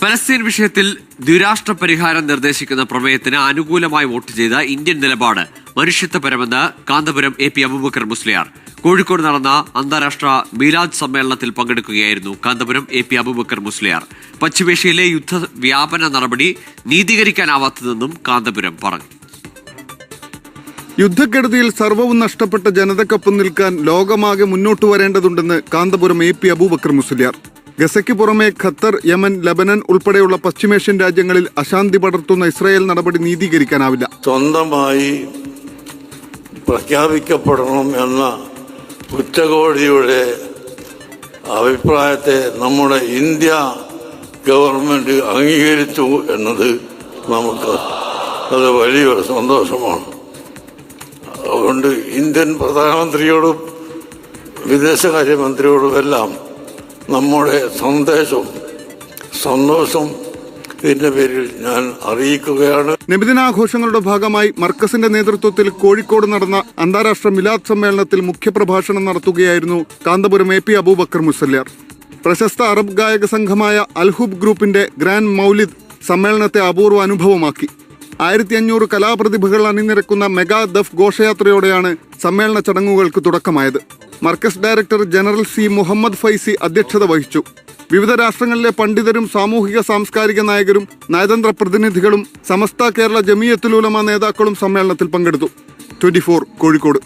Palestine വിഷയത്തിൽ ദ്വിരാഷ്ട്ര പരിഹാരം നിർദ്ദേശിക്കുന്ന പ്രമേയത്തിന് അനുകൂലമായി വോട്ട് ചെയ്ത ഇന്ത്യൻ നിലപാട് മനുഷ്യത്വപരമെന്ന് കാന്തപുരം AP അബൂബക്കർ മുസ്ലിയാർ. കോഴിക്കോട് നടന്ന അന്താരാഷ്ട്ര മീലാദ് സമ്മേളനത്തിൽ പങ്കെടുക്കുകയായിരുന്നു കാന്തപുരം AP അബൂബക്കർ മുസ്ലിയാർ. പശ്ചിമേഷ്യയിലെ യുദ്ധവ്യാപന നടപടി നീതീകരിക്കാനാവാത്തതെന്നും കാന്തപുരം പറഞ്ഞു. യുദ്ധക്കെടുതിയിൽ സർവ്വവും നഷ്ടപ്പെട്ട ജനതയ്ക്കൊപ്പം നിൽക്കാൻ ലോകമാകെ മുന്നോട്ട് വരേണ്ടതുണ്ടെന്ന് കാന്തപുരം AP അബൂബക്കർ മുസ്ലിയാർ. ഗസയ്ക്ക് പുറമെ ഖത്തർ, യമൻ, ലബനൻ ഉൾപ്പെടെയുള്ള പശ്ചിമേഷ്യൻ രാജ്യങ്ങളിൽ അശാന്തി പടർത്തുന്ന ഇസ്രായേൽ നടപടി നീതീകരിക്കാനാവില്ല. സ്വന്തമായി പ്രഖ്യാപിക്കപ്പെടണം എന്ന ഉച്ചകോടിയുടെ അഭിപ്രായത്തെ നമ്മുടെ ഇന്ത്യ ഗവൺമെന്റ് അംഗീകരിച്ചു എന്നത് നമുക്ക് അത് വലിയൊരു സന്തോഷമാണ്. അതുകൊണ്ട് ഇന്ത്യൻ പ്രധാനമന്ത്രിയോടും വിദേശകാര്യമന്ത്രിയോടുമെല്ലാം നമ്മുടെ സന്തോഷം ഇതിന്റെ പേരിൽ ഞാൻ അറിയിക്കുകയാണ്. നബിദിനാഘോഷങ്ങളുടെ ഭാഗമായി മർക്കസിന്റെ നേതൃത്വത്തിൽ കോഴിക്കോട് നടന്ന അന്താരാഷ്ട്ര മിലാദ് സമ്മേളനത്തിൽ മുഖ്യപ്രഭാഷണം നടത്തുകയായിരുന്നു കാന്തപുരം AP അബൂബക്കർ മുസ്ലിയാർ. പ്രശസ്ത അറബ് ഗായക സംഘമായ അൽഹുബ് ഗ്രൂപ്പിന്റെ ഗ്രാൻഡ് മൗലിദ് സമ്മേളനത്തെ അപൂർവ അനുഭവമാക്കി. 1500 കലാപ്രതിഭകൾ അണിനിരക്കുന്ന മെഗാ ദഫ് ഘോഷയാത്രയോടെയാണ് സമ്മേളന ചടങ്ങുകൾക്ക് തുടക്കമായത്. Markaz director general C Muhammad Faizi അധ്യക്ഷത വഹിച്ചു. വിവിധ രാഷ്ട്രങ്ങളിലെ പണ്ഡിതരും സാമൂഹിക സാംസ്കാരിക നായകരും നയതന്ത്ര പ്രതിനിധികളും സമസ്ത കേരള ജമിയത്തുൽ ഉലമ നേതാക്കളും സമ്മേളനത്തിൽ പങ്കെടുത്തു. 24 കോഴിക്കോട്.